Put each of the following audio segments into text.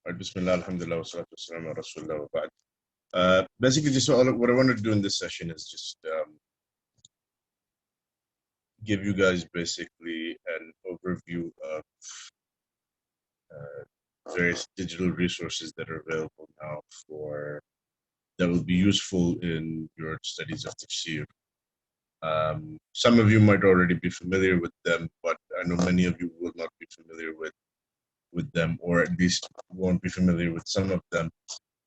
Right, Bismillah, alhamdulillah, wa salatu wassalamu ala rasulillah wa ba'd. Basically, just what I wanted to do in this session is just give you guys basically an overview of various digital resources that are available now for that will be useful in your studies of tafsir. Some of you might already be familiar with them, but I know many of you will not be familiar with them, or at least won't be familiar with some of them.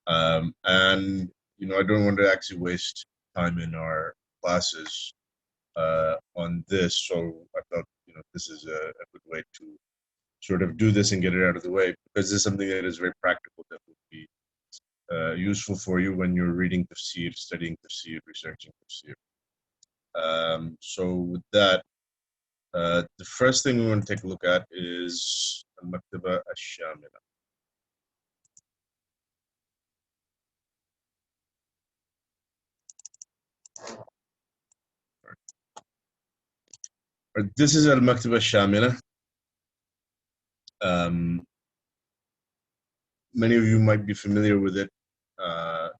And I don't want to actually waste time in our classes on this, so I thought this is a good way to sort of do this and get it out of the way, because this is something that is very practical that will be useful for you when you're reading tafsir, studying tafsir, researching tafsir. So with that, the first thing we want to take a look at is Al-Maktaba al-Shamela. This is Al-Maktaba al-Shamela. Many of you might be familiar with it.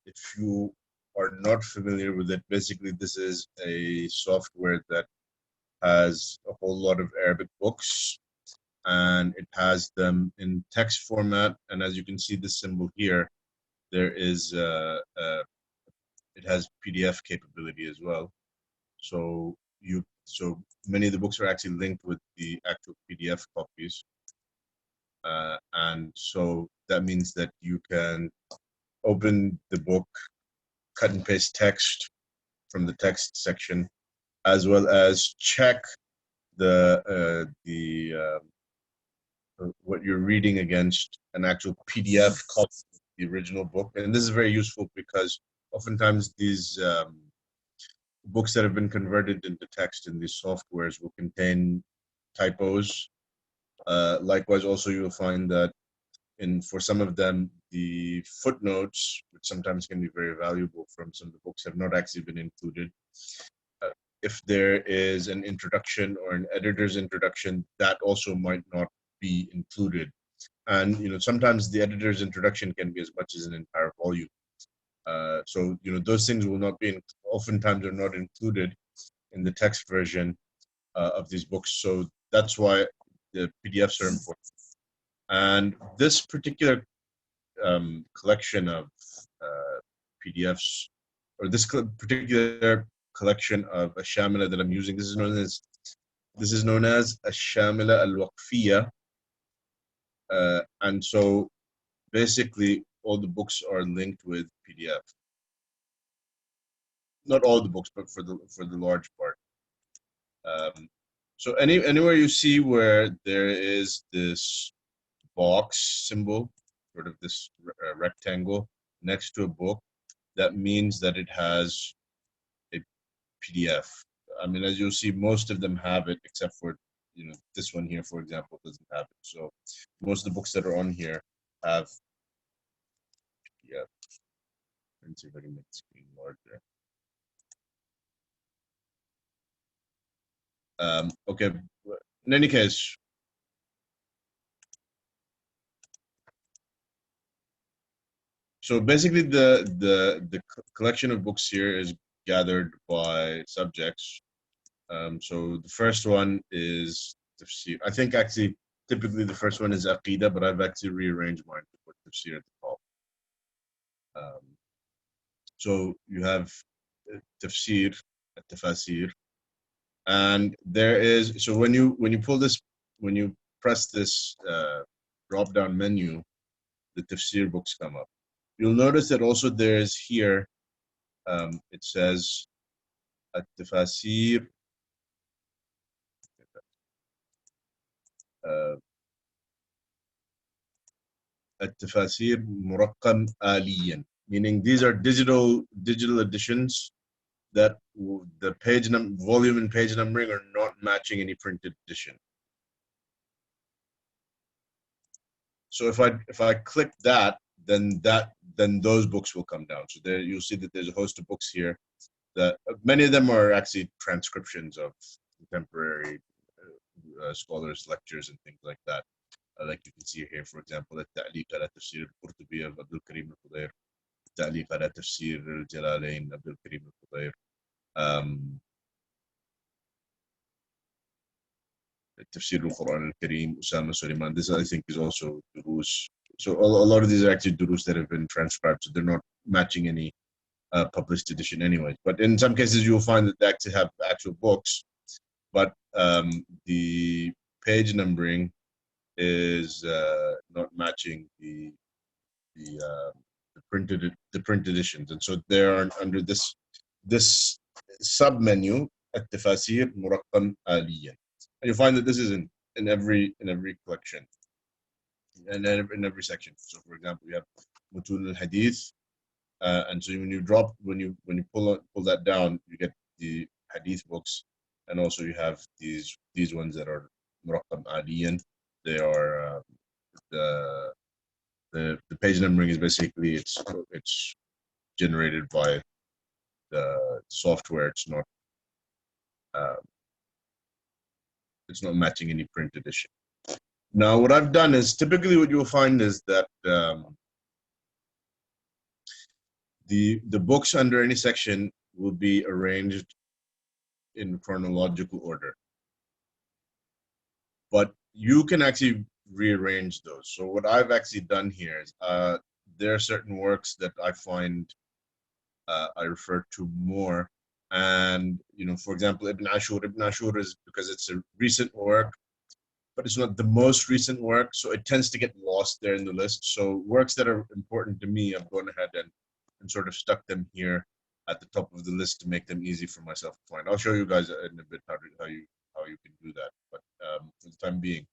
If you are not familiar with it, basically this is a software that has a whole lot of Arabic books, and it has them in text format. And as you can see this symbol here, there is it has PDF capability as well. So many of the books are actually linked with the actual PDF copies. And so that means that you can open the book, cut and paste text from the text section, as well as check what you're reading against an actual PDF copy of the original book. And this is very useful because oftentimes these books that have been converted into text in these softwares will contain typos. Likewise, also you'll find that for some of them, the footnotes, which sometimes can be very valuable from some of the books, have not actually been included. If there is an introduction or an editor's introduction, that also might not be included. And sometimes the editor's introduction can be as much as an entire volume. So those things will not be, oftentimes are not included in the text version of these books. So that's why the PDFs are important. And this particular collection of PDFs, or this particular collection of al-Shamela that I'm using, this is known as al-Shamela al-Waqfiyya. And so basically all the books are linked with PDF. Not all the books, but for the large part. So anywhere you see where there is this box symbol, sort of this rectangle next to a book, that means that it has a PDF. I mean, as you'll see, most of them have it, except for this one here, for example, doesn't have it. So most of the books that are on here have PDF. Let me see if I can make the screen larger. Okay. In any case, so basically the collection of books here is gathered by subjects. So the first one is tafsir. I think actually typically the first one is aqidah, but I've actually rearranged mine to put tafsir at the top. So you have tafsir, tafasir, and there is, so when you press this drop down menu, the tafsir books come up. You'll notice that also there's here, it says at-tafasir, at-tafasir muraqqam aliyan, meaning these are digital editions that the volume and page numbering are not matching any printed edition. So if I click that, then those books will come down. So there you'll see that there's a host of books here that many of them are actually transcriptions of contemporary scholars' lectures and things like that. like you can see here, for example, التعليق على تفسير القرطبي of Abdul Karim al-Khudair, التعليق على تفسير الجلالين Abdul Karim al-Khudair, تفسير القرآن الكريم أسامة سليمان. This I think is also durus. So a lot of these are actually durus that have been transcribed, so they're not matching any published edition anyway. But in some cases, you'll find that they actually have actual books, but the page numbering is not matching the print editions, and so they are under this sub menu التفاسير مرقم آليا. And you find that this is in every collection and in every section. So, for example, you have Mutun al-Hadith, and so when you pull that down, you get the Hadith books, and also you have these ones that are Muraqqam Aliyan. They are the page numbering is basically it's generated by the software. It's not matching any print edition. Now, what I've done is typically what you'll find is that the books under any section will be arranged in chronological order, but you can actually rearrange those. So what I've actually done here is there are certain works that I find I refer to more, and for example, Ibn Ashur is because it's a recent work, but it's not the most recent work, so it tends to get lost there in the list. So works that are important to me, I've gone ahead and sort of stuck them here at the top of the list to make them easy for myself to find. I'll show you guys in a bit how you can do that, but for the time being,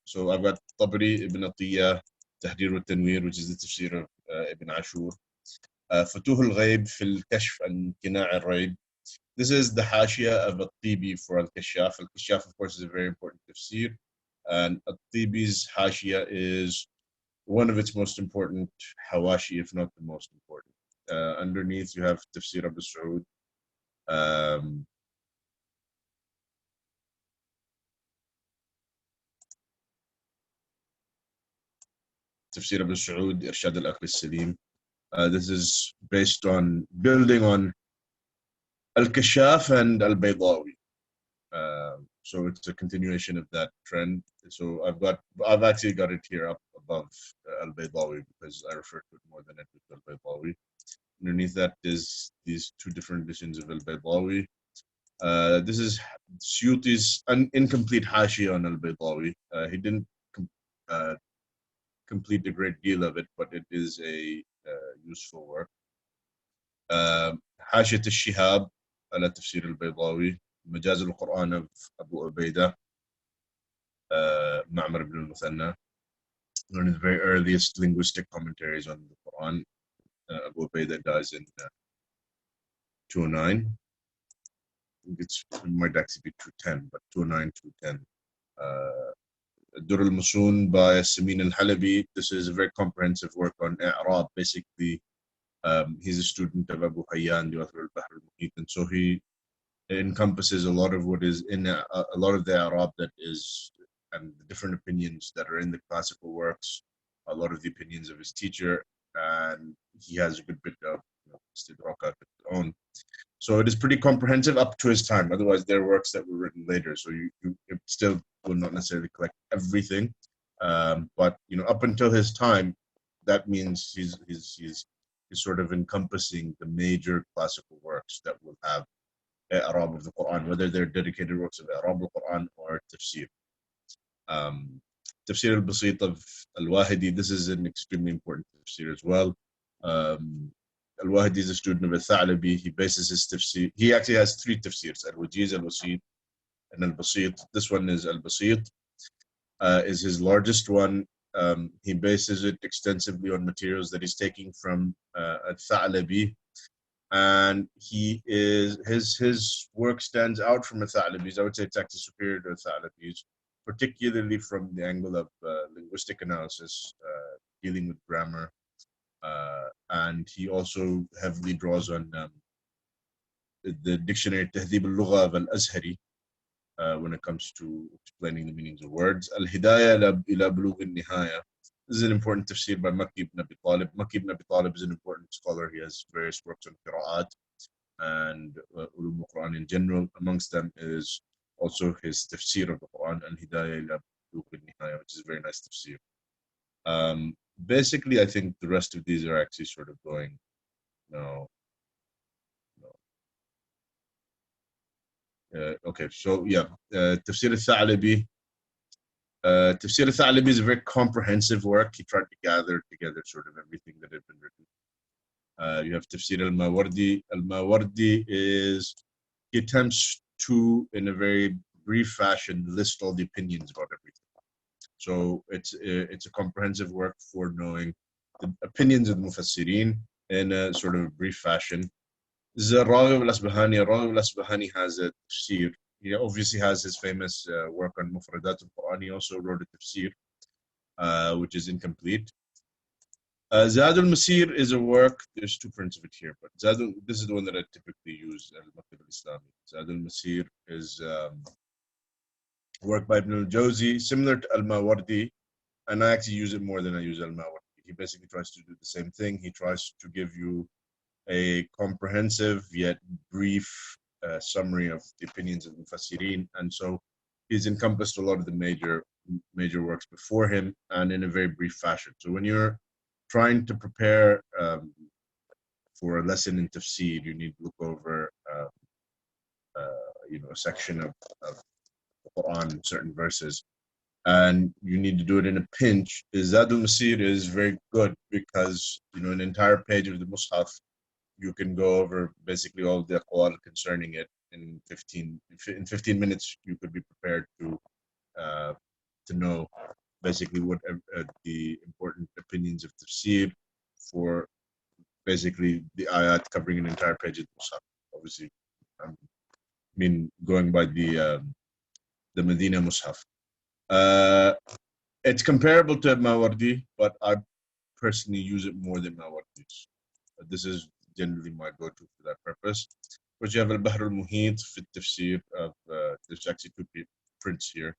so I've got Tabari, Ibn Atiyah, Tahrir al-Tanwir, which is the tafsir of Ibn Ashur, Futuh al-Ghayb fil Kashf and Qina' al-Rayb. This is the Hashia of Al-Tibi for Al-Kashaf. Al-Kashaf, of course, is a very important tafsir, and Al-Tibi's Hashia is one of its most important hawashi, if not the most important. Underneath, you have Tafsir Abu Saud. Tafsir Abu Saud, Irshad al-Aql al-Salim. This is building on Al-Kashaf and Al-Baydawi. So it's a continuation of that trend. So I've actually got it here up above Al-Baydawi because I refer to it more than I do to Al-Baydawi. Underneath that is these two different editions of Al-Baydawi. This is Suyuti's incomplete Hashia on Al-Baydawi. He didn't complete a great deal of it, but it is a useful work. Hashiyat al-Shihab ala Tafsir al-Baydawi. Majaz al-Quran of Abu Ubaidah, Ma'mar ibn al-Muthanna. One of the very earliest linguistic commentaries on the Quran. Abu Ubaidah dies in 209. It might actually be 210, but 209, 210. Dur al-Musun by Samin al-Halabi. This is a very comprehensive work on I'rab. Basically, he's a student of Abu Hayyan, the author of Bahr al-Muhit, and so he encompasses a lot of what is in a lot of the I'rab that is, and the different opinions that are in the classical works, a lot of the opinions of his teacher, and he has a good bit of istidrak of his own. So it is pretty comprehensive up to his time. Otherwise, there are works that were written later, so you still will not necessarily collect everything. But up until his time, that means he's sort of encompassing the major classical works that will have I'rab of the Quran, whether they're dedicated works of I'rab al-Quran or tafsir. Tafsir al-Basit of al-Wahidi. This is an extremely important tafsir as well. Al-Wahidi is a student of al-Tha'labi. He bases his tafsir. He actually has three tafsirs: al-Wajiz, al-Wasit, and al-Basit. This one is al-Basit. Is his largest one. He bases it extensively on materials that he's taking from al-Tha'labi, and his work stands out from al-Tha'labi's. I would say it's actually superior to al-Tha'labi's, particularly from the angle of linguistic analysis, dealing with grammar, and he also heavily draws on the dictionary Tahdhib al-Lugha of al-Azhari, when it comes to explaining the meanings of words. Al-Hidayah ila Bulugh al-Nihaya. This is an important tafsir by Makki ibn Abi Talib. Makki ibn Abi Talib is an important scholar. He has various works on Qira'at and Ulum al-Quran in general. Amongst them is also his tafsir of the Quran, Al-Hidayah ila Bulugh al-Nihaya, which is a very nice tafsir. Basically, I think the rest of these are actually sort of going, no. Okay, so yeah, Tafsir al-Tha'labi. Tafsir al-Tha'labi is a very comprehensive work. He tried to gather together sort of everything that had been written. You have Tafsir al-Mawardi. Al-Mawardi is, he attempts to, in a very brief fashion, list all the opinions about everything. So it's a comprehensive work for knowing the opinions of the Mufassirin in a sort of brief fashion. This is Raghib al-Asbahani. Raghib al-Asbahani has a tafsir. He obviously has his famous work on Mufradat al-Quran. He also wrote a tafsir, which is incomplete. Zad al-Masir is a work, there's two prints of it here, but this is the one that I typically use, al-Maktaba al-Islami. Zad al-Masir is work by Ibn al-Jawzi, similar to al-Mawardi, and I actually use it more than I use al-Mawardi. He basically tries to do the same thing. He tries to give you a comprehensive yet brief summary of the opinions of Mufassirin, and so he's encompassed a lot of the major works before him, and in a very brief fashion. So when you're trying to prepare for a lesson in tafsir, you need to look over a section of the Quran, certain verses, and you need to do it in a pinch. Zad al-Masir is very good because an entire page of the Mus'haf, you can go over basically all the aqwal concerning it in 15 minutes. You could be prepared to know basically what the important opinions of tafsir for basically the ayat covering an entire page of the Mus'haf. Obviously, going by the Medina Mus'haf. It's comparable to Mawardi, but I personally use it more than Mawardi's. This is generally my go-to for that purpose. But you have Al-Bahr al-Muhit fit tafsir of, there's actually two prints here,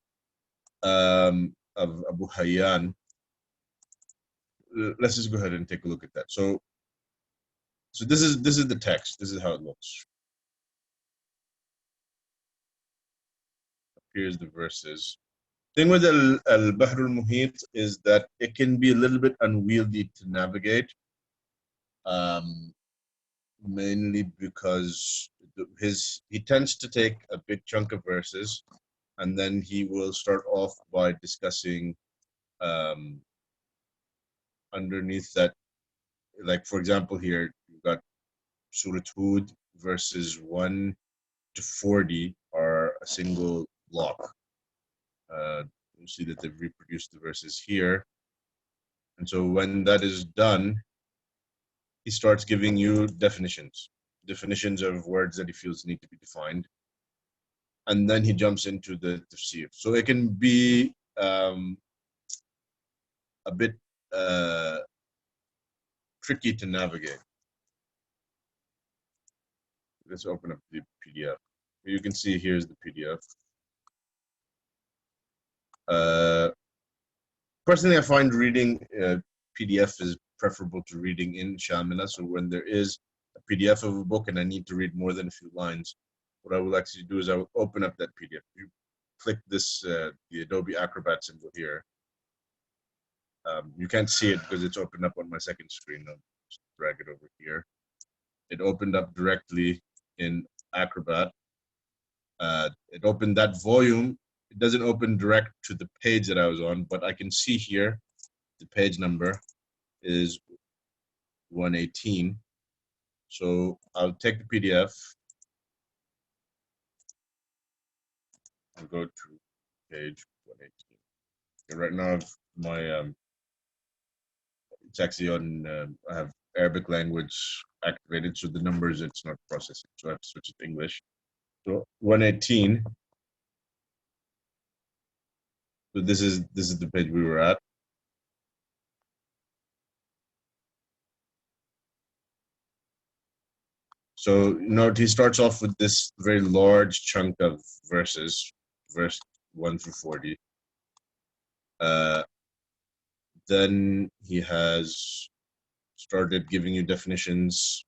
of Abu Hayyan. Let's just go ahead and take a look at that. So this is the text. This is how it looks. Here's the verses. Thing with Al-Bahr al-Muhit is that it can be a little bit unwieldy to navigate. Mainly because he tends to take a big chunk of verses, and then he will start off by discussing underneath that, like for example here you've got Surah Hud verses 1 to 40 are a single block. You see that they've reproduced the verses here, and so when that is done, he starts giving you definitions of words that he feels need to be defined, and then he jumps into the tafsir. So it can be a bit tricky to navigate. Let's open up the PDF. You can see here's the PDF. Personally, I find reading PDF is preferable to reading in Shamela. So when there is a PDF of a book and I need to read more than a few lines, what I will actually do is I will open up that PDF. You click this, the Adobe Acrobat symbol here. You can't see it because it's opened up on my second screen. I'll just drag it over here. It opened up directly in Acrobat. It opened that volume. It doesn't open direct to the page that I was on, but I can see here the page number is 118. So I'll take the PDF and go to page 118. Okay, right now my it's actually on, I have Arabic language activated, so the numbers it's not processing, so I have to switch it to English. So 118. So this is the page we were at. So note he starts off with this very large chunk of verses, verse 1 through 40. Then he has started giving you definitions.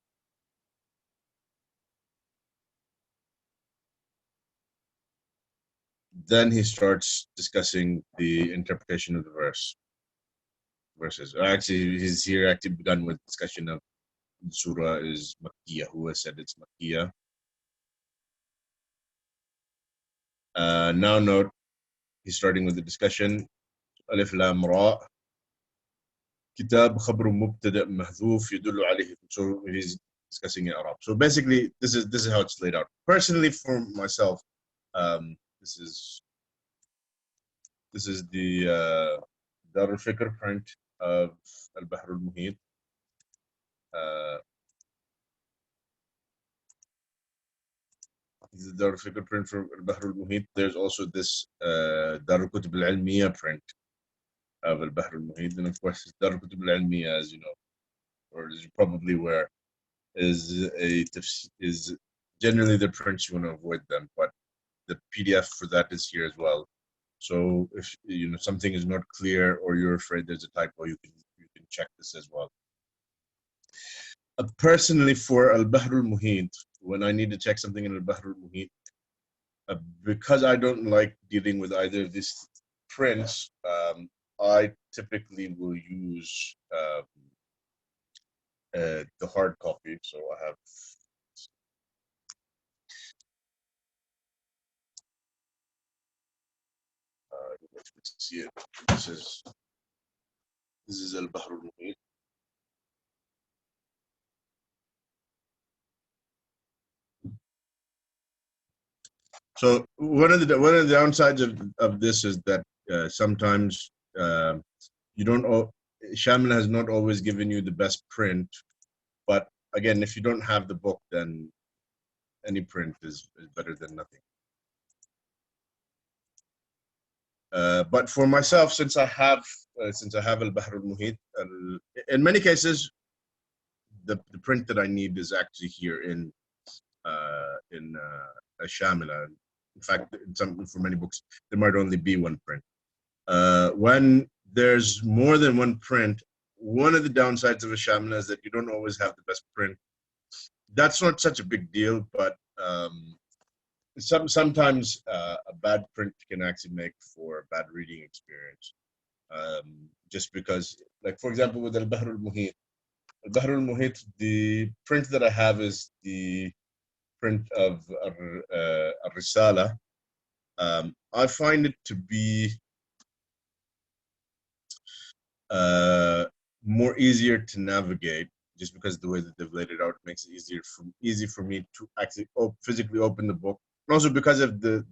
Then he starts discussing the interpretation of the verses. Actually, he's here actually begun with discussion of the surah is Makkiyah. Who has said it's Makkiyah? Now note, he's starting with the discussion. Alif Lam Ra. Kitab khabru mubtada mahdhuf yadullu alayhi. So he's discussing in Arab. So basically, this is how it's laid out. Personally, for myself, this is the Dar al-Fikr print of Al-Bahr al-Muhit. This is the Dar al-Fikr print from Al-Bahr al-Muhit. There's also this Dar al-Kutub al-Ilmiya print of Al-Bahr al-Muhit. And of course, Dar al-Kutub al-Ilmiya, as you know, or as you probably aware, is generally the prints you want to avoid them, but the PDF for that is here as well. So if you know something is not clear or you're afraid there's a typo, you can check this as well. Personally, for Al-Bahr al-Muhit, when I need to check something in Al-Bahr al-Muhit, because I don't like dealing with either of these prints, I typically will use the hard copy. So I have let's see it. This is Al-Bahr al-Muhit. So one of the downsides of this is that sometimes you don't. Shamila has not always given you the best print, but again, if you don't have the book, then any print is better than nothing. But for myself, since I have Al-Bahr al-Muhit, in many cases, the print that I need is actually here in al-Shamela. In fact, for many books, there might only be one print. When there's more than one print, one of the downsides of al-Shamela is that you don't always have the best print. That's not such a big deal, but sometimes a bad print can actually make for a bad reading experience. Just because, like for example, with Al-Bahr al-Muhit, the print that I have is the print of Risala. I find it to be more easier to navigate, just because the way that they've laid it out makes it easy for me to actually physically open the book, and also because of the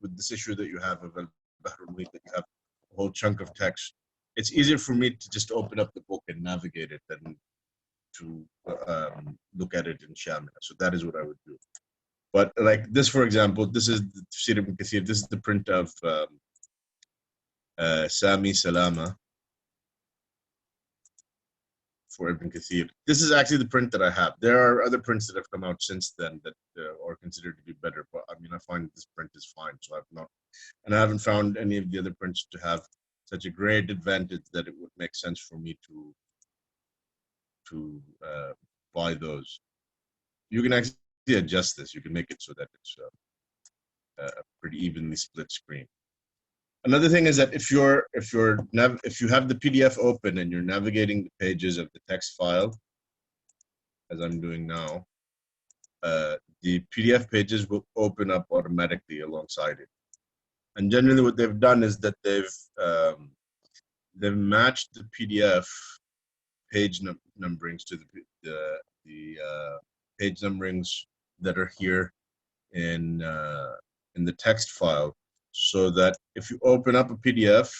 with this issue that you have of Al-Bahr al-Muhit, that you have a whole chunk of text. It's easier for me to just open up the book and navigate it than to look at it in Shamila. So that is what I would do. But like this, for example, this is the Tafsir ibn Kathir. This is the print of Sami Salama for Ibn Kathir. This is actually the print that I have. There are other prints that have come out since then that are considered to be better, but I mean, I find this print is fine. So I haven't found any of the other prints to have such a great advantage that it would make sense for me to buy those. You can actually adjust this. You can make it so that it's a pretty evenly split screen. Another thing is that if you have the PDF open and you're navigating the pages of the text file, as I'm doing now, the PDF pages will open up automatically alongside it. And generally, what they've done is that they've matched the PDF page numberings to the page numberings that are here in the text file, so that if you open up a PDF,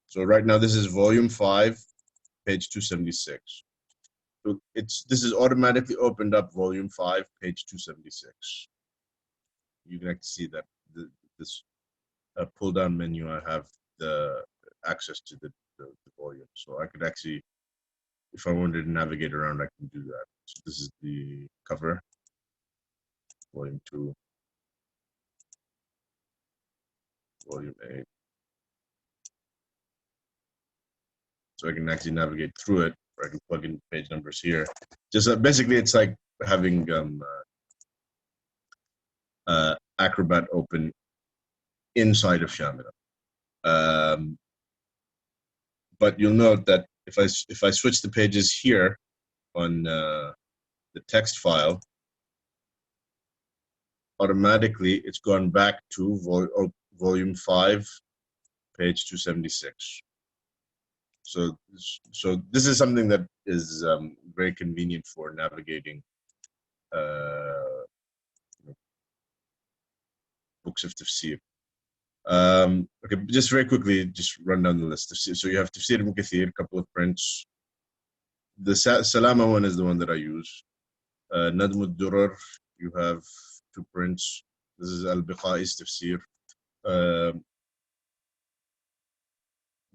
so right now this is volume 5, page 276. So this is automatically opened up volume 5, page 276. You can actually see that this pull down menu, I have the access to the volume. So I could actually, if I wanted to navigate around, I can do that. So this is the cover, volume 2. volume 8. So I can actually navigate through it, or I can plug in page numbers here. Just basically, it's like having Acrobat open inside of Shamila. But you'll note that if I switch the pages here on the text file, automatically it's gone back to volume 5, page 276. So this is something that is very convenient for navigating books of tafsir. Okay, just very quickly, just run down the list. So you have Tafsir ibn Kathir, a couple of prints. The Salama one is the one that I use. Nadm al-Durar, you have 2 prints. This is Al-Biqai's Tafsir.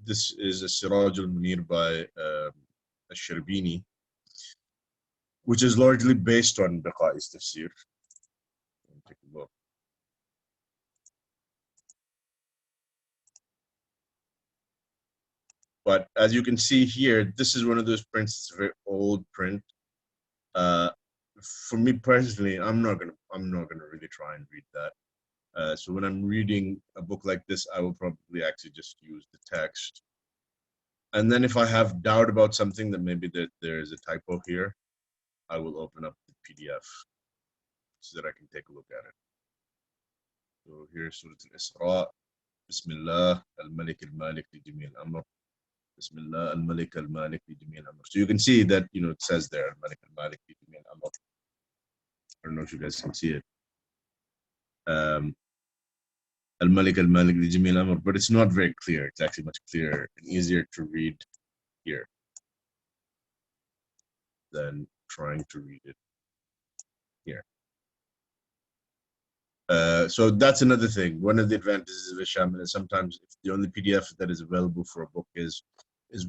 This is a Siraj al-Munir by al-Sharbini, which is largely based on Biqai's Tafsir. Take a look. But as you can see here, this is one of those prints. It's a very old print. For me personally, I'm not gonna really try and read that. So when I'm reading a book like this, I will probably actually just use the text. And then if I have doubt about something, that maybe that there is a typo here, I will open up the PDF so that I can take a look at it. So here's Surah Al-Isra. Bismillah al-Malik al-Malik li Jami al-Amr. Bismillah al-Malik al-Malik li Jami al-Amr. So you can see that, it says there al-Malik al-Malik li Jami al-Amr. I don't know if you guys can see it. Al-Malik al-Malik li Jami al-Amr, but it's not very clear. It's actually much clearer and easier to read here than trying to read it here. So that's another thing. One of the advantages of al-Shamela is sometimes if the only PDF that is available for a book is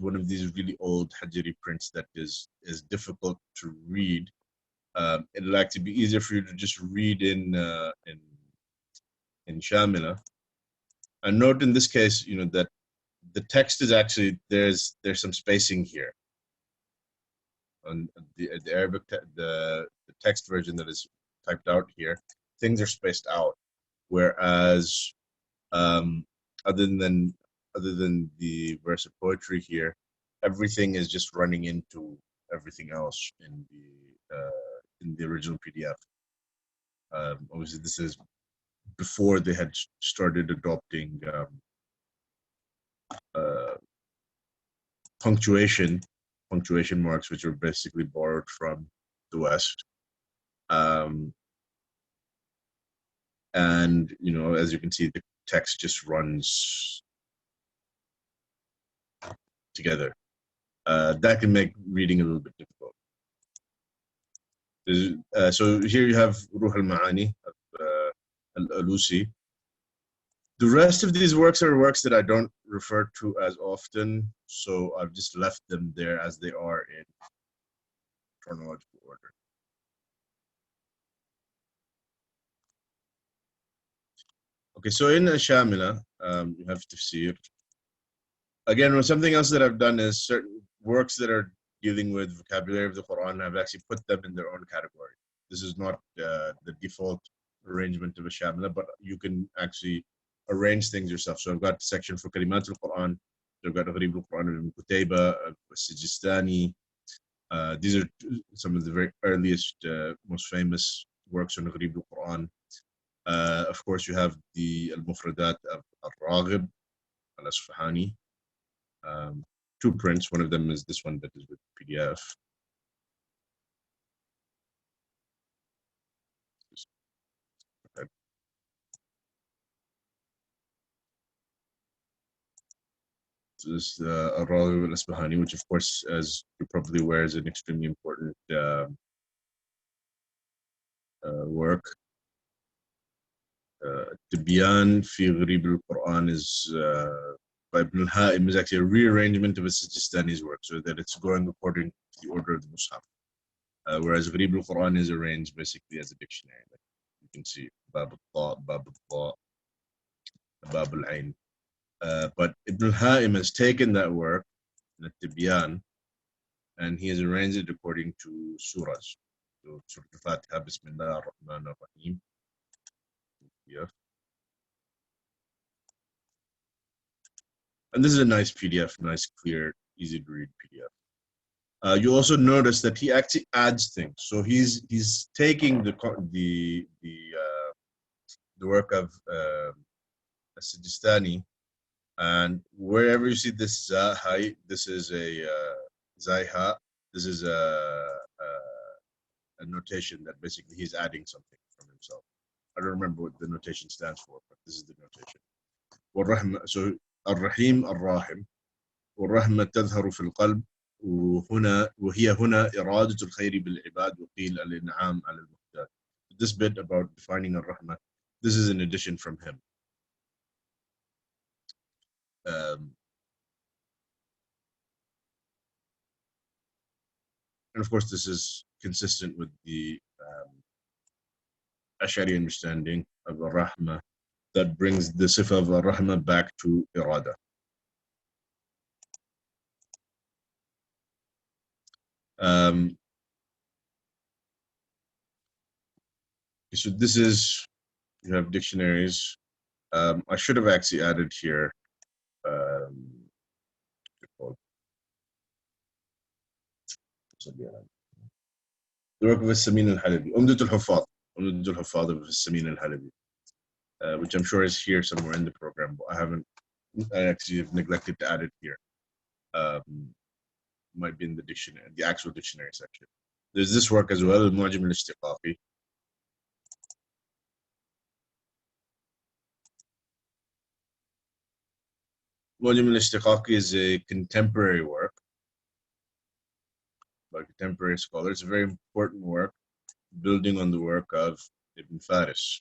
one of these really old Hajri prints that is difficult to read, it'll actually be easier for you to just read in Shamila. And note in this case, that the text is actually there's some spacing here. On the Arabic, the text version that is typed out here, things are spaced out, whereas other than the verse of poetry here, everything is just running into everything else in the original PDF. Obviously, this is before they had started adopting punctuation marks, which are basically borrowed from the West. And as you can see, the text just runs together. That can make reading a little bit difficult. So here you have Ruh al-Ma'ani of al-Alusi. The rest of these works are works that I don't refer to as often, so I've just left them there as they are in chronological order. Okay, so in al-Shamila, you have Tafsir. Again, something else that I've done is certain works that are dealing with vocabulary of the Quran, I've actually put them in their own category. This is not the default arrangement of al-Shamila, but you can actually arrange things yourself. So I've got a section for Kalimat al-Quran, I've got Gharib al-Quran of Qutayba, Sijistani. These are some of the very earliest, most famous works on Gharib al-Quran. Of course, you have the Al-Mufradat of Al-Raghib, Al-Asfahani. 2 prints, one of them is this one that is with PDF. Okay. This is Al-Raghib Al-Asfahani, which of course, as you're probably aware, is an extremely important work. Tibyan fi Gharib al-Quran is by Ibn al-Ha'im, is actually a rearrangement of a Sijistani's work, so that it's going according to the order of the Mus'haf. Whereas Gharib al-Quran is arranged basically as a dictionary. Like you can see Bab al-Ta, Bab al-Ta, Bab al-Ain. But Ibn al-Ha'im has taken that work, the Tibyan, and he has arranged it according to surahs. So Surah Al-Fatiha, Bismillah ar-Rahman ar-Rahim. Yeah. And this is a nice PDF, nice, clear, easy to read PDF. You also notice that he actually adds things. So he's taking the work of Sijistani, and wherever you see this Zahai, this is a Zaiha, this is a notation that basically he's adding something from himself. I don't remember what the notation stands for, but this is the notation. So الرحيم الراحم والرحمة تظهر في القلب وهي هنا إرادة الخير بالعباد وقيل الإنعام على المحتاج. This bit about defining الرحمة, this is an addition from him. And of course, this is consistent with the Ash'ari understanding of Ar-Rahmah that brings the sifa of Ar-Rahmah back to Irada. So this is, you have dictionaries. I should have actually added here the work of Samin al-Halabi, Umdat al-Huffaz of Samin al-Halabi, which I'm sure is here somewhere in the program, but I actually have neglected to add it here. Might be in the dictionary, the actual dictionary section. There's this work as well, Al-Mu'jam al-Ishtiqaqi. Mu'jam al-Ishtiqaqi is a contemporary work by contemporary scholars. It's a very important work, building on the work of Ibn Faris.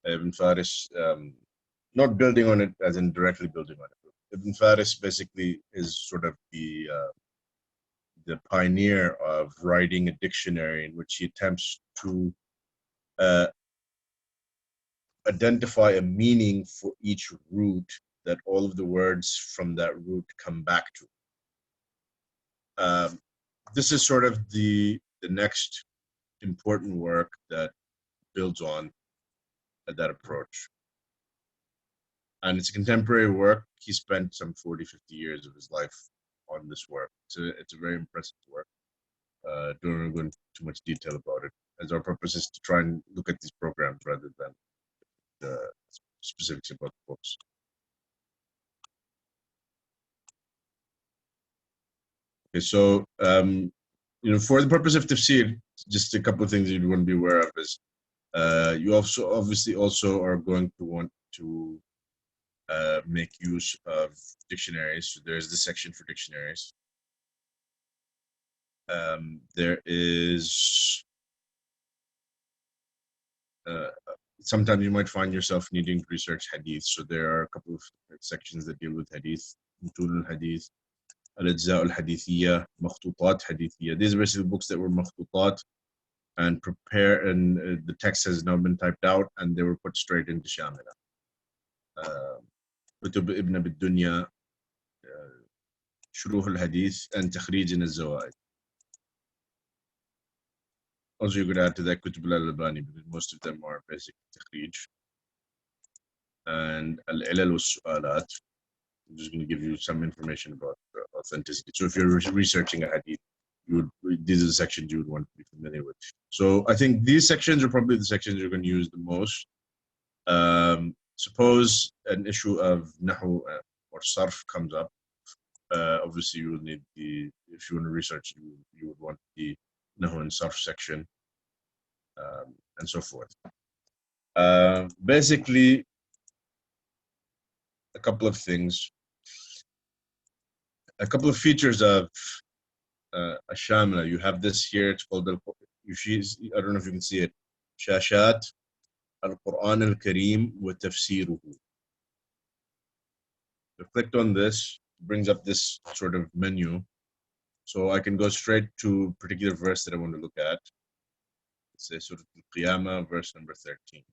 Ibn Faris, not building on it as in directly building on it. Ibn Faris basically is sort of the pioneer of writing a dictionary in which he attempts to identify a meaning for each root that all of the words from that root come back to. This is sort of the next important work that builds on that approach. And it's a contemporary work. He spent some 40, 50 years of his life on this work. It's a very impressive work. Don't want to go into too much detail about it, as our purpose is to try and look at these programs rather than the specifics about the books. Okay, so for the purpose of tafsir, just a couple of things you'd want to be aware of is you obviously are going to want to make use of dictionaries. So there's the section for dictionaries. There is sometimes you might find yourself needing to research hadith. So there are a couple of sections that deal with hadith, Mutul al-Hadith, Al-Ajza al-Hadithiyya, Makhtutat Hadithiyya. These are basically books that were makhtutat and the text has now been typed out and they were put straight into Shamela. Kutub Ibn Abi Dunya, Shuruh al-Hadith, and Takhrij al-Zawaid. Also, you could add to that Kutub al-Albani, because most of them are basic Takhrij. And Al-Ilal wa-Su'alat. I'm just going to give you some information about authenticity. So if you're researching a hadith, these are the sections you would want to be familiar with. So I think these sections are probably the sections you're going to use the most. Suppose an issue of nahu or sarf comes up. Obviously, you will need if you want to research, you would want the nahu and sarf section, and so forth. Basically, a couple of things. A couple of features of al-Shamela. You have this here. It's called I don't know if you can see it. Shashat al-Quran al-Kareem wa Tafsiruhu. So clicked on this, brings up this sort of menu. So I can go straight to a particular verse that I want to look at. Let's say Surah Al-Qiyamah, verse number 13.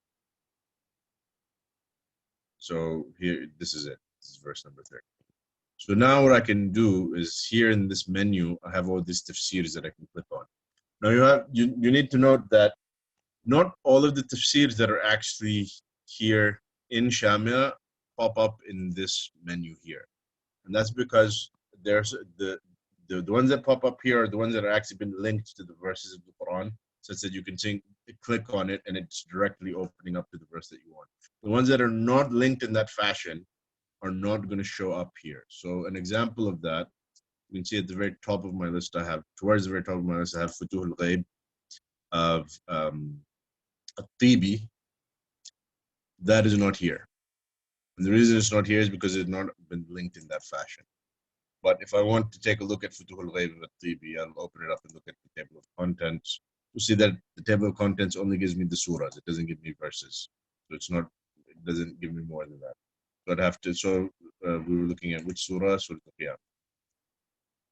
So here, this is it. This is verse number 13. So now what I can do is here in this menu, I have all these tafsirs that I can click on. Now you need to note that not all of the tafsirs that are actually here in Shamila pop up in this menu here. And that's because there's the ones that pop up here are the ones that are actually been linked to the verses of the Quran, such that you can click on it and it's directly opening up to the verse that you want. The ones that are not linked in that fashion are not going to show up here. So an example of that, you can see at the very top of my list, towards the very top of my list, I have Futuh al-Ghaib of At-Tibi. That is not here. And the reason it's not here is because it's not been linked in that fashion. But if I want to take a look at Futuh al-Ghaib of At-Tibi, I'll open it up and look at the table of contents. You see that the table of contents only gives me the surahs. It doesn't give me verses. So it doesn't give me more than that. So I'd have to, we were looking at which surah? Surah Al-Qiyamah.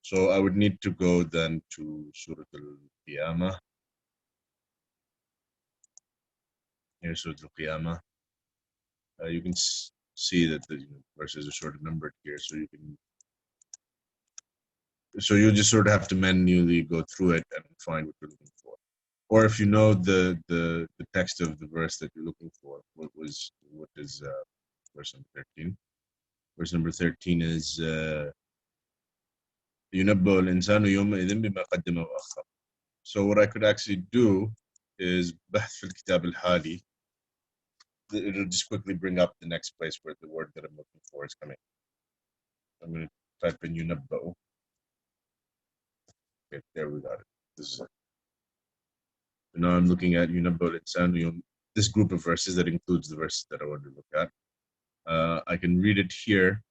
So I would need to go then to Surah Al-Qiyamah. Here's Surah Al-Qiyamah. You can see that the verses are sort of numbered here, so you just sort of have to manually go through it and find what you're looking for. Or if you know the text of the verse that you're looking for, what is verse number 13? Verse number 13 is يُنَبَّأُ الْإِنسَانُ يَوْمَئِذٍ بِمَا قَدَّمَ وَأَخَّرَ. So what I could actually do is بحث في الكتاب الحالي. It'll just quickly bring up the next place where the word that I'm looking for is coming. I'm going to type in يُنَبَّأُ. Okay, there we got it. This is it. So now I'm looking at يُنَبَّأُ الْإِنسَانُ, this group of verses that includes the verses that I want to look at. I can read it here.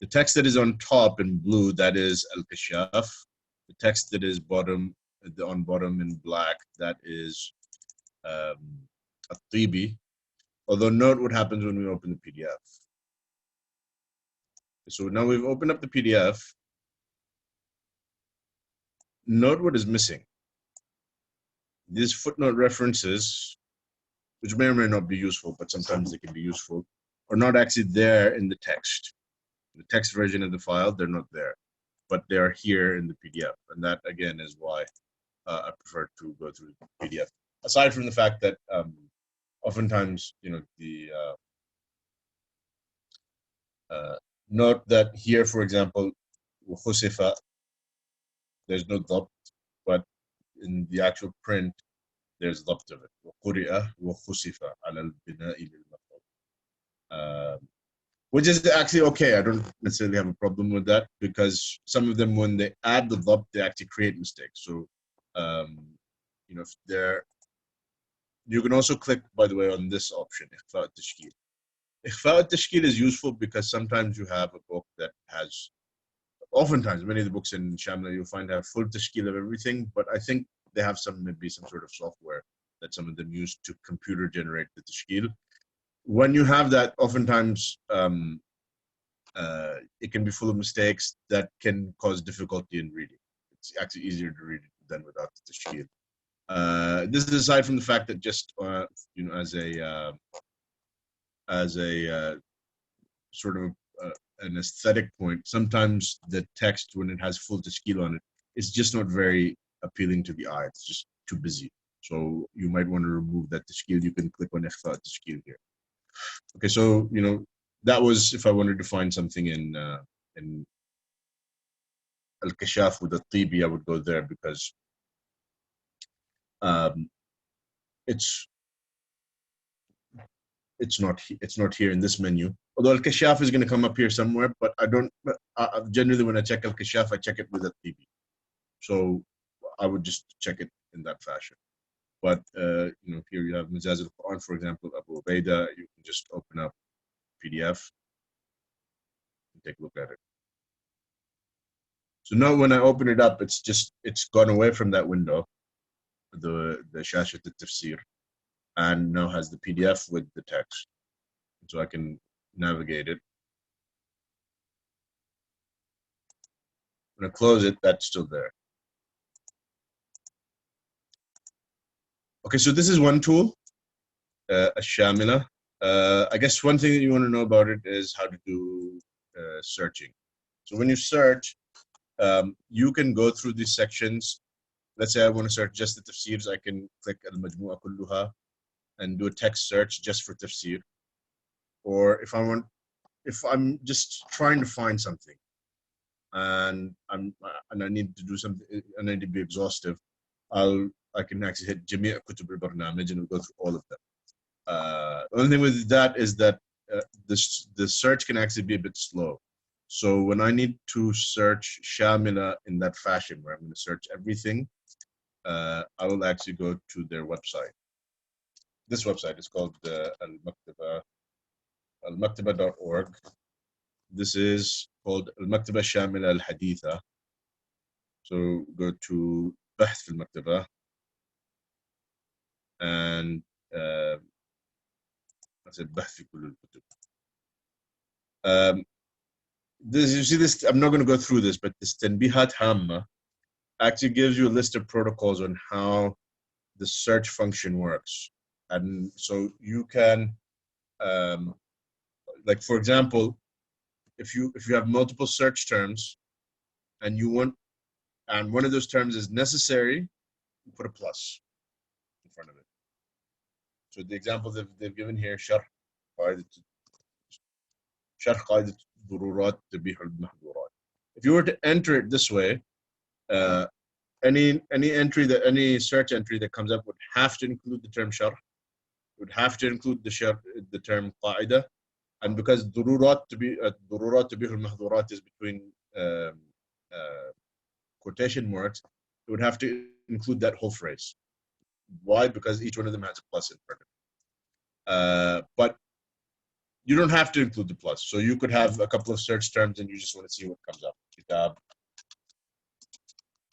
The text that is on top in blue, that is Al-Kashaf. The text that is on bottom in black, that is At-Tibi. Although note what happens when we open the PDF. So now we've opened up the PDF. Note what is missing. These footnote references, which may or may not be useful, but sometimes they can be useful, are not actually there in the text. The text version of the file, they're not there, but they are here in the PDF. And that, again, is why I prefer to go through the PDF. Aside from the fact that oftentimes, note that here, for example, وخسف, there's no dhabt, but in the actual print, there's dhabt of it. وقرئ وخسف على البناء للمفعول. Which is actually okay. I don't necessarily have a problem with that, because some of them, when they add the dhabt, they actually create mistakes. So, if you can also click, by the way, on this option, إخفاء التشكيل. إخفاء التشكيل is useful because sometimes you have a book that has, oftentimes, many of the books in Shamila you'll find have full tashkil of everything, but I think they have maybe some sort of software that some of them use to computer generate the tashkil. When you have that, oftentimes it can be full of mistakes that can cause difficulty in reading. It's actually easier to read it than without the tashkil. This is aside from the fact that just as a sort of an aesthetic point, sometimes the text, when it has full tashkil on it, is just not very appealing to the eye. It's just too busy. So you might want to remove that tashkil. You can click on Ikhfa tashkil here. Okay, so that was if I wanted to find something in Al-Kashaf with At-Tibi, I would go there because it's not here in this menu. Although Al-Kashaf is going to come up here somewhere, but I don't. Generally, when I check Al-Kashaf, I check it with At-Tibi. So I would just check it in that fashion. But here you have Mizaz al-Quran, for example, Abu Ubaidah. You can just open up PDF and take a look at it. So now when I open it up, it's gone away from that window, the Shashat al-Tafsir, and now has the PDF with the text. So I can navigate it. When I close it, that's still there. Okay, so this is one tool, al-Shamela, I guess one thing that you want to know about it is how to do searching. So when you search, you can go through these sections. Let's say I want to search just the tafsirs. I can click al-majmu'a kulluha and do a text search just for tafsir. Or if I'm just trying to find something and I need to do something and I need to be exhaustive, I can actually hit Jami' kutub al-barnamij and it'll go through all of them. The only thing with that is that the search can actually be a bit slow. So when I need to search Shamela in that fashion, where I'm going to search everything, I will actually go to their website. This website is called Al-Maktaba, al-Maktaba.org. This is called Al-Maktaba al-Shamela al-Haditha. So go to Bahth al-Maktaba and I said Bahth fi kull al-kutub. This, you see this, I'm not going to go through this, but this Tanbihat Hamma actually gives you a list of protocols on how the search function works. And so you can, like for example, if you have multiple search terms and one of those terms is necessary, you put a plus in front of it. So the example they've given here, Sharh Qaidat Dururat Tabih al-Mahdurat. If you were to enter it this way, any search entry that comes up would have to include the term sharh, would have to include the term qaida, and because dururat tabih al-mahdurat is between quotation marks, it would have to include that whole phrase. Why? Because each one of them has a plus in front of it. But you don't have to include the plus. So you could have a couple of search terms and you just want to see what comes up. Kitab,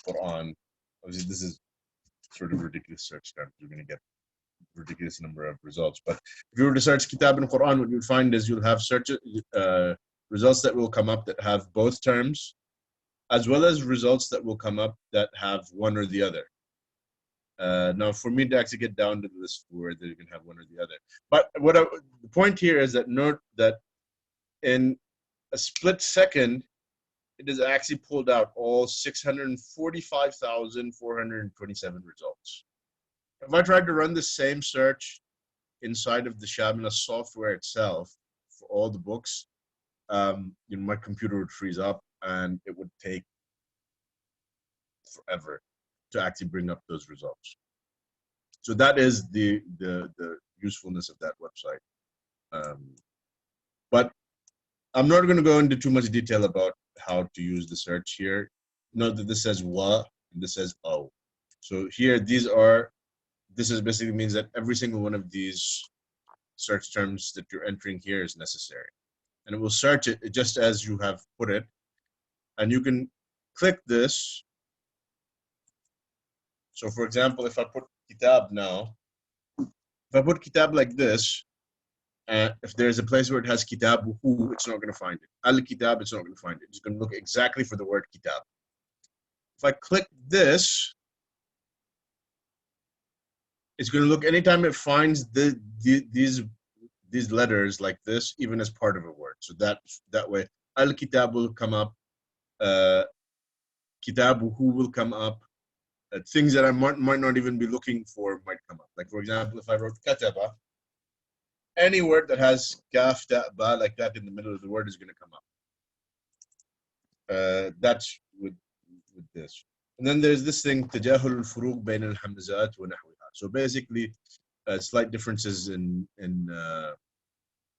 Quran. Obviously, this is sort of ridiculous search terms. You're going to get a ridiculous number of results. But if you were to search Kitab and Quran, what you'll find is you'll have results that will come up that have both terms, as well as results that will come up that have one or the other. Now, for me to actually get down to the list where they can have one or the other. But the point here is that note that in a split second, it has actually pulled out all 645,427 results. If I tried to run the same search inside of the Shamela software itself for all the books, my computer would freeze up and it would take forever to actually bring up those results. So that is the usefulness of that website. But I'm not going to go into too much detail about how to use the search here. Note that this says wa and this says o. So here, this is basically means that every single one of these search terms that you're entering here is necessary. And it will search it just as you have put it. And you can click this. So for example, if I put kitab now, if I put kitab like this, if there's a place where it has kitabuhu, it's not going to find it. Al-kitab, it's not going to find it. It's going to look exactly for the word kitab. If I click this, it's going to look anytime it finds these letters like this, even as part of a word. So that way, al-kitab will come up, kitabuhu will come up, things that I might not even be looking for might come up. Like for example, if I wrote kataba, any word that has kaf, ta, ba like that in the middle of the word is going to come up. That's with this. And then there's this thing, tajahul al-furuq bayn al-hamzat wa nahwiha. So basically, slight differences in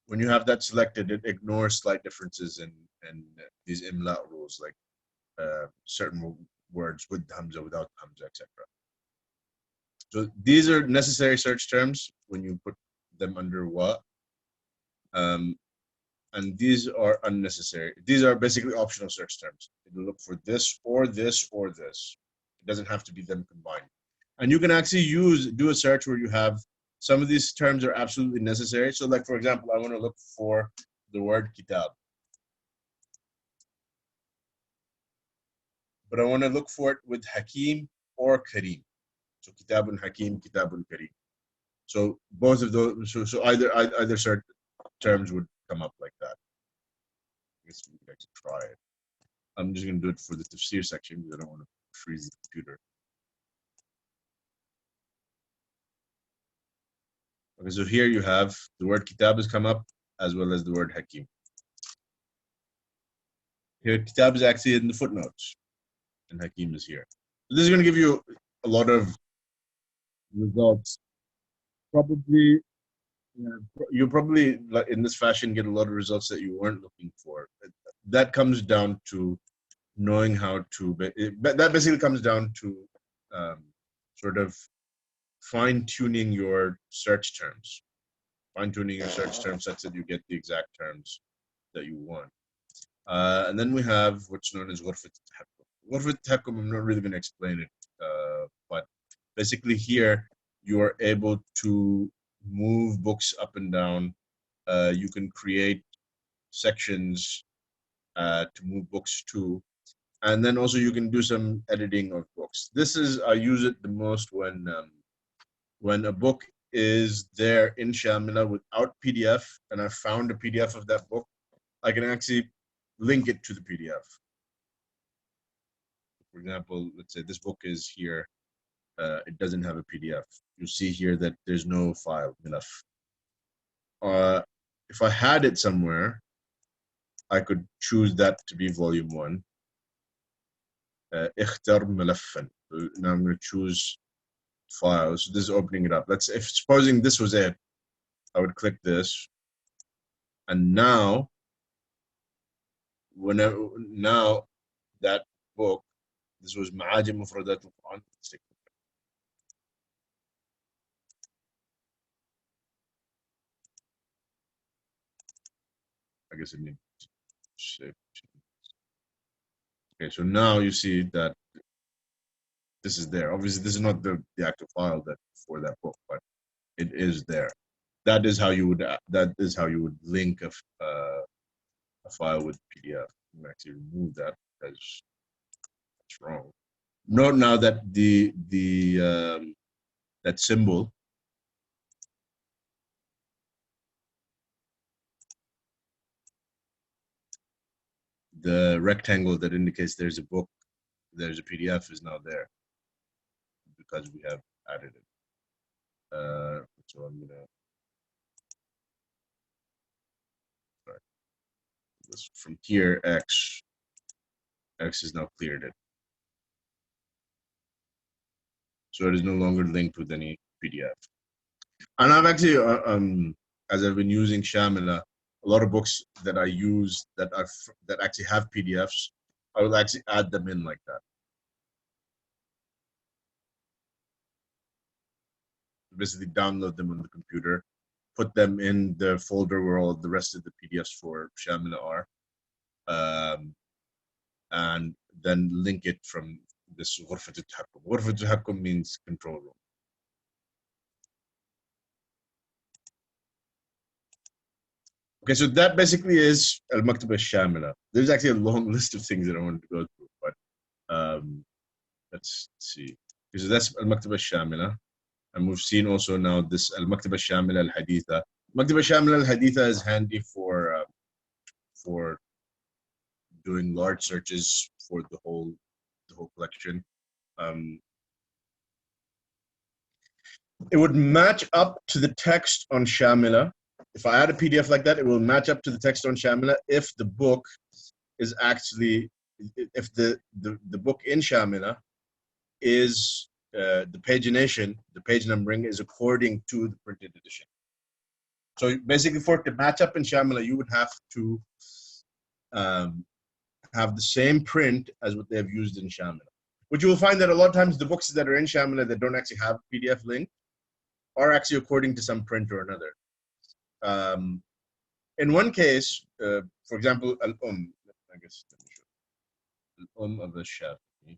when you have that selected, it ignores slight differences in these imla rules, like certain words with hamza, without hamza, etc. So these are necessary search terms when you put them under wa. And these are unnecessary. These are basically optional search terms. It will look for this or this or this. It doesn't have to be them combined. And you can actually do a search where you have some of these terms are absolutely necessary. So like, for example, I want to look for the word kitab. But I want to look for it with Hakim or Kareem. So Kitabun Hakim, Kitabun Kareem. So both of those, so either certain terms would come up like that. I guess we could actually try it. I'm just going to do it for the tafsir section because I don't want to freeze the computer. Okay, so here you have the word kitab has come up as well as the word hakim. Here, kitab is actually in the footnotes, and hakim is here. So this is going to give you a lot of results. Probably, you probably in this fashion get a lot of results that you weren't looking for. That comes down to knowing how to. That basically comes down to sort of fine-tuning your search terms, fine-tuning your search terms such that you get the exact terms that you want. And then we have what's known as ghurfat tahakkum. Ghurfat tahakkum, I'm not really going to explain it, but basically here you are able to move books up and down. You can create sections to move books to, and then also you can do some editing of books. This is, I use it the most when a book is there in Shamela without PDF, and I found a PDF of that book, I can actually link it to the PDF. For example, let's say this book is here. It doesn't have a PDF. You see here that there's no file, milaf. If I had it somewhere, I could choose that to be volume 1. اختر ملفا. Now I'm going to choose files. So this is opening it up. Let's, if supposing this was it, I would click this, and now now that book, this was Ma'ajim Mufradat al-Quran. I guess it needs shape. Okay, so now you see that this is there. Obviously, this is not the actual file that for that book, but it is there. That is how you would link a file with PDF. You can actually remove that because that's wrong. Note now that that symbol, the rectangle that indicates there's a book, there's a PDF, is now there because we have added it. So I'm gonna this from here. X is now cleared it, so it is no longer linked with any PDF. And I've actually, as I've been using Shamela, a lot of books that I use that actually have PDFs, I will actually add them in like that. Basically, download them on the computer, put them in the folder where all the rest of the PDFs for Shamela are, and then link it from this ghurfat al-tahakkum. Ghurfat al-tahakkum means control room. Okay, so that basically is Al-Maktaba al-Shamela. There's actually a long list of things that I wanted to go through, but let's see. So that's Al-Maktaba al-Shamela. And we've seen also now this Al-Maktaba al-Shamela al-Haditha. Al-Maktaba al-Shamela al-Haditha is handy for doing large searches for the whole collection. It would match up to the text on Shamela. If I add a PDF like that, it will match up to the text on Shamela if the book is actually, if the book in Shamela is the pagination, the page numbering is according to the printed edition. So basically, for it to match up in Shamela, you would have to have the same print as what they have used in Shamela. Which you will find that a lot of times the books that are in Shamela that don't actually have PDF link are actually according to some print or another. In one case, for example, I guess of the Shafi'i.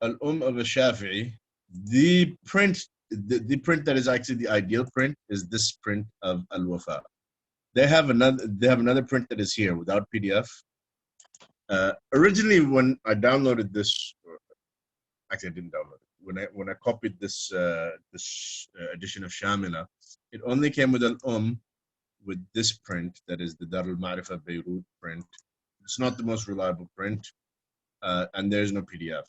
Al of the Shafi'i, the print the print that is actually the ideal print is this print of Al-Wafa. They have another print that is here without PDF. Originally, when I downloaded this, actually I didn't download it. When I copied this edition of Shamila, it only came with an with this print, that is the Dar al-Ma'rifa Beirut print. It's not the most reliable print, and there's no PDF.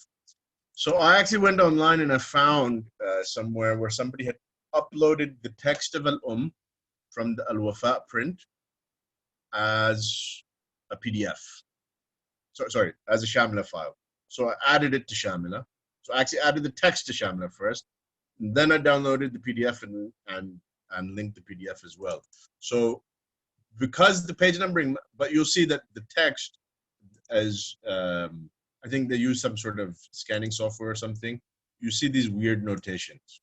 So I actually went online and I found somewhere where somebody had uploaded the text of from the Al-Wafa print as a PDF. Sorry, as a Shamila file. So I added it to Shamila. So I actually added the text to Shamila first. And then I downloaded the PDF and linked the PDF as well. So because the page numbering, but you'll see that the text as I think they use some sort of scanning software or something. You see these weird notations.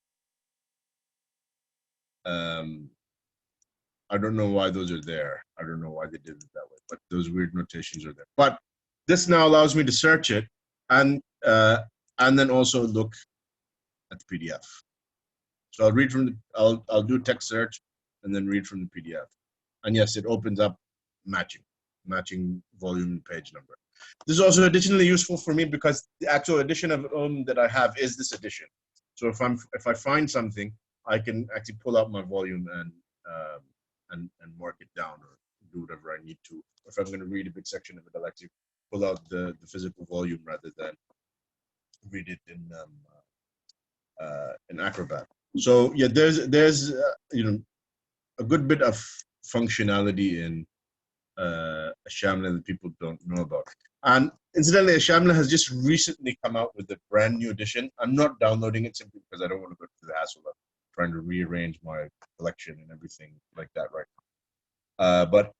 I don't know why those are there. I don't know why they did it that way, but those weird notations are there. But this now allows me to search it and then also look at the PDF. So I'll read from the, I'll do text search and then read from the PDF. And yes, it opens up matching volume and page number. This is also additionally useful for me because the actual edition of that I have is this edition. So if I find something, I can actually pull out my volume and mark it down or do whatever I need to. Or if I'm going to read a big section of it, I'll actually pull out the physical volume rather than read it in Acrobat. So yeah, there's a good bit of functionality in a Shamila that people don't know about. And incidentally, a Shamila has just recently come out with a brand new edition. I'm not downloading it simply because I don't want to go through the hassle of trying to rearrange my collection and everything like that right now. But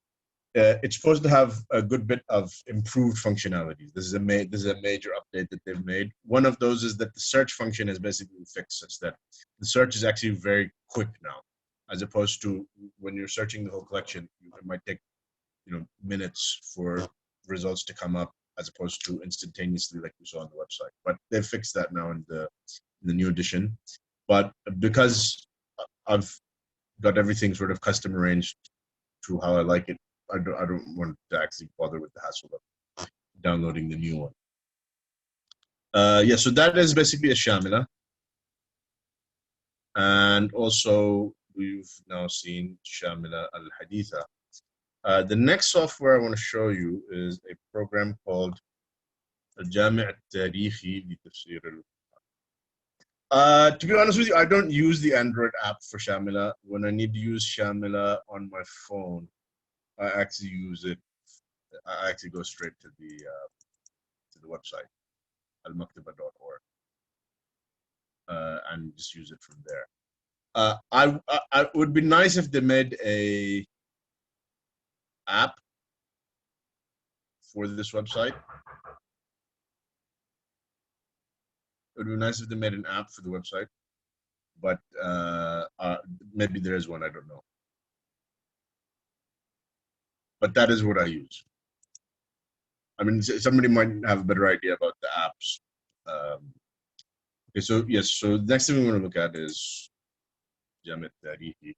it's supposed to have a good bit of improved functionality. This is a major update that they've made. One of those is that the search function is basically fixed such that the search is actually very quick now, as opposed to when you're searching the whole collection, it might take minutes for results to come up, as opposed to instantaneously like we saw on the website. But they've fixed that now in the new edition. But because I've got everything sort of custom arranged to how I like it, I don't want to actually bother with the hassle of downloading the new one. Yeah, so that is basically a Shamila. And also we've now seen Shamila al-Haditha. The next software I want to show you is a program called Al-Jami al-Tarikhi l-Tafsir. To be honest with you, I don't use the Android app for Shamila. When I need to use Shamila on my phone, I actually use it. I actually go straight to the website, al-Maktaba.org, and just use it from there. I would be nice if they made a app for this website. It would be nice if they made an app for the website, but maybe there is one, I don't know. But that is what I use. I mean, somebody might have a better idea about the apps. Okay, so yes, so the next thing we want to look at is Al-Jami al-Tarikhi.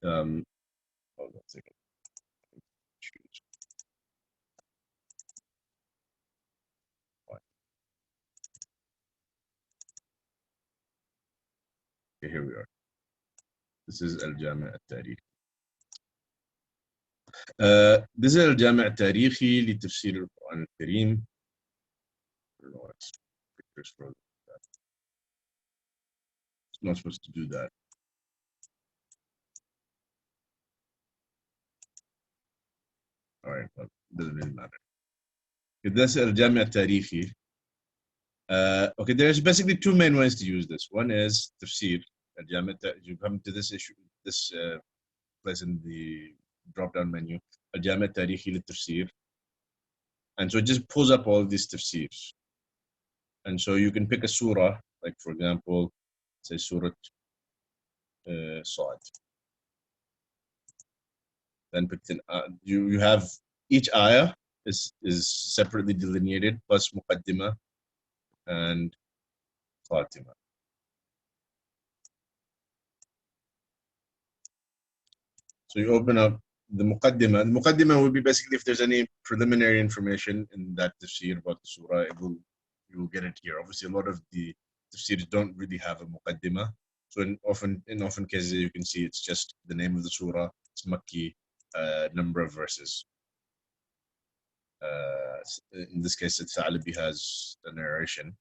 Hold on a second. Okay, here we are. This is Al-Jami al-Tarikhi. This is Al-Jami al-Tarikhi l-Tafsir al-Quran al-Kareem. I don't know why it's pictures for that. It's not supposed to do that. All right, well, it doesn't really matter. Okay, this is Al-Jami al-Tarikhi. Okay, there's basically two main ways to use this. One is Tafsir. You come to this issue, this place in the drop-down menu, Al-Jami al-Tarikhi l-Tafsir. And so it just pulls up all of these tafsirs. And so you can pick a surah, like for example, say Surah Sa'd. Then pick you have each ayah is separately delineated, plus muqaddimah and khatimah. So you open up the muqaddimah. The muqaddimah will be basically if there's any preliminary information in that tafsir about the surah, you will get it here. Obviously, a lot of the tafsirs don't really have a muqaddimah. So in often cases, you can see it's just the name of the surah, it's Makki, number of verses. In this case, Al-Thalabi has a narration.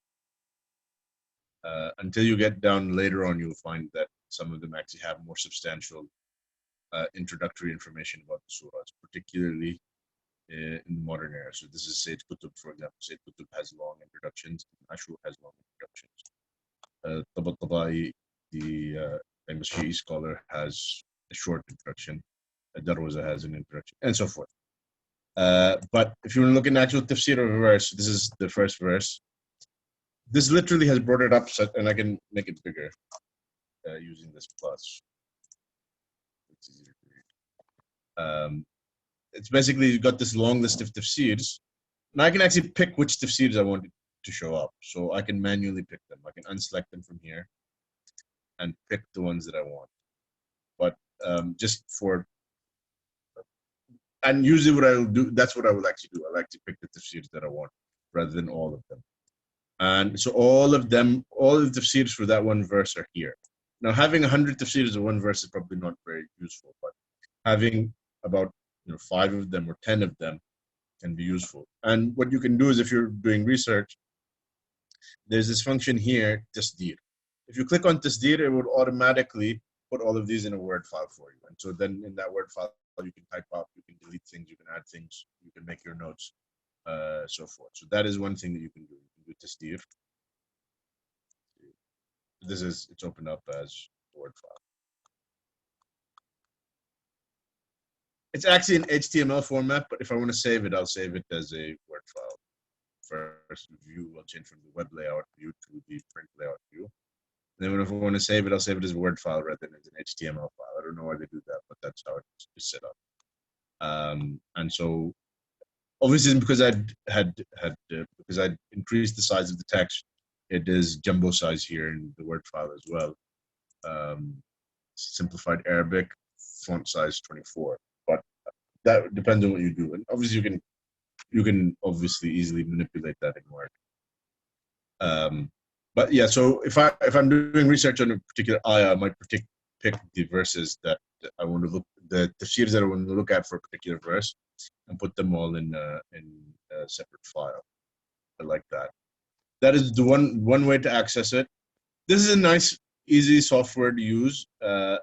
Until you get down later on, you'll find that some of them actually have more substantial introductory information about the surahs, particularly in the modern era. So this is Sayyid Qutb, for example. Sayyid Qutb has long introductions, Ashur has long introductions. Tabatabai, the famous Shi'i scholar, has a short introduction. Darwaza has an introduction, and so forth. But if you look in actual tafsir of a verse, this is the first verse. This literally has brought it up, and I can make it bigger using this plus. It's easier to read. It's basically you've got this long list of tafsirs, and I can actually pick which tafsirs I want to show up. So I can manually pick them. I can unselect them from here and pick the ones that I want. But just for, and usually what I will do, that's what I will actually do. I like to pick the tafsirs that I want rather than all of them. And so all of the tafsirs for that one verse are here. Now, having 100 tafsirs of one verse is probably not very useful, but having about 5 of them or 10 of them can be useful. And what you can do is if you're doing research, there's this function here, tasdeer. If you click on tasdeer, it would automatically put all of these in a Word file for you. And so then in that Word file, you can type up, you can delete things, you can add things, you can make your notes, so forth. So that is one thing that you can do. You can do tasdeer. It's opened up as a Word file. It's actually an HTML format, but if I want to save it, I'll save it as a Word file. First view will change from the web layout view to the print layout view. And then if I want to save it, I'll save it as a Word file rather than as an HTML file. I don't know why they do that, but that's how it's set up. And so obviously because because I'd increased the size of the text, it is jumbo size here in the Word file as well. Simplified Arabic, font size 24. But that depends on what you do. And obviously you can obviously easily manipulate that in Word. But yeah, so if I'm doing research on a particular ayah, I might pick the verses that I want to look, the tafsirs that I want to look at for a particular verse, and put them all in a separate file. I like that. That is the one way to access it. This is a nice, easy software to use.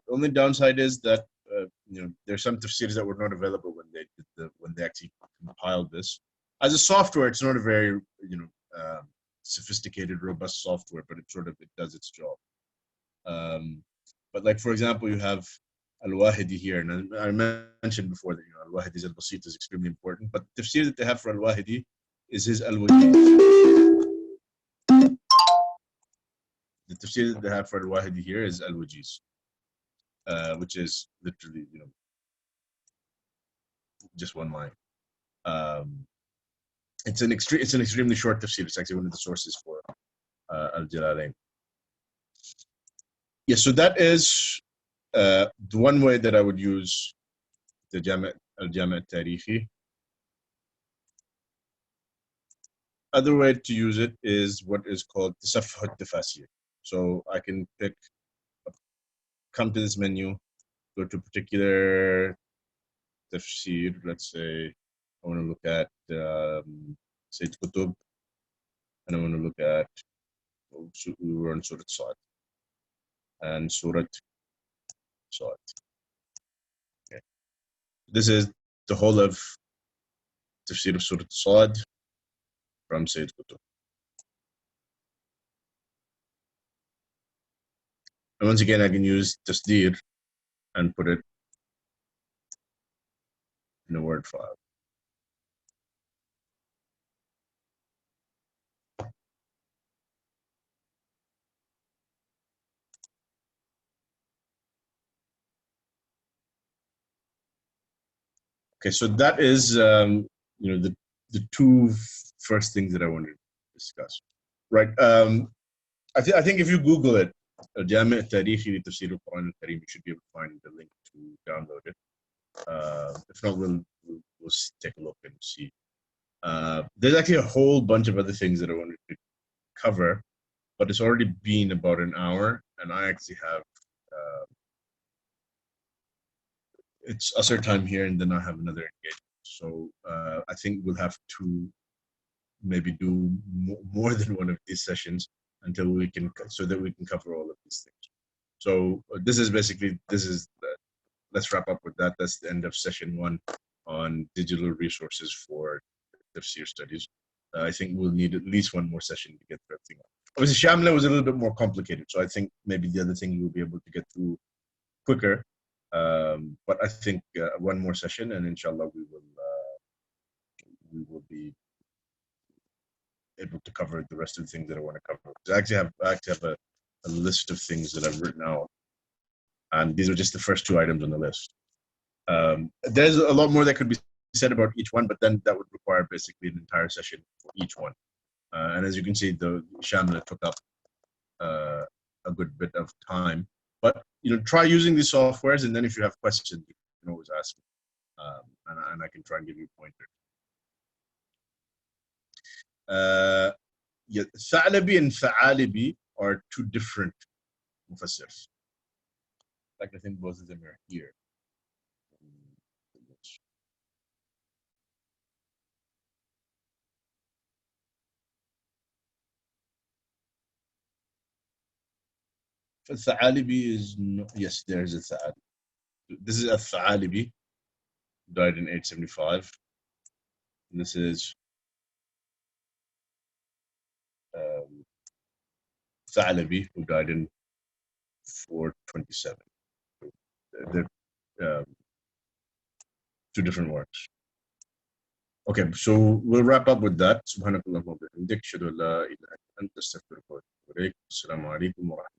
Only downside is that there's some tafsirs that were not available when they actually compiled this. As a software, it's not a very sophisticated, robust software, but it does its job. But like for example, you have Al-Wahidi here, and I mentioned before that Al-Wahidi's Al-Basit is extremely important. But the tafsir that they have for Al-Wahidi is his Al-Wajiz. The tafsir that they have for Al-Wahidi here is Al-Wajiz, which is literally just one line. It's an extremely short tafsir. It's actually one of the sources for Al-Jalalain. Yeah, so that is the one way that I would use the Al-Jami al-Tarikhi. Other way to use it is what is called Tasaffuh al-Tafasir. So I can come to this menu, go to a particular tafsir. Let's say I want to look at Sayyid Qutb, and I want to look at, we were on Surah Sa'd, and Surah Sa'd. Okay. This is the whole of tafsir of Surah Sa'd from Sayyid Qutb. And once again, I can use tasdeer and put it in a Word file. Okay, so that is the two first things that I wanted to discuss. Right. I think if you Google it, Al-Jami al-Tarikhi l-Tafsir al-Quran al-Karim, you should be able to find the link to download it. If not, we'll take a look and see. There's actually a whole bunch of other things that I wanted to cover, but it's already been about an hour, and I actually have it's Asr time here, and then I have another engagement. So I think we'll have to maybe do more than one of these sessions until we can, so that we can cover all of these things. So this is let's wrap up with that. That's the end of session 1 on digital resources for tafsir studies. I think we'll need at least one more session to get through everything. Obviously, Shamela was a little bit more complicated, so I think maybe the other thing we'll be able to get through quicker. But I think one more session, and inshallah we will be able to cover the rest of the things that I want to cover. I actually have a list of things that I've written out, and these are just the first 2 items on the list. There's a lot more that could be said about each one, but then that would require basically an entire session for each one. And as you can see, the Shamla took up a good bit of time. But try using these softwares, and then if you have questions, you can always ask me, and I can try and give you pointers. Tha'labi and Tha'alibi are 2 different mufassirs. Like, I think both of them are here. Tha'alibi is yes, there's a Tha'alibi. This is a Tha'alibi, died in 875. And this is Tha'alabi, who died in 427. They're 2 different works. Okay, so we'll wrap up with that. Subhanakallah wa bihamdik, ashhadu an la ilaha illa anta, astaghfiruka wa atubu ilaik. Assalamu alaikum wa rahmatullahi.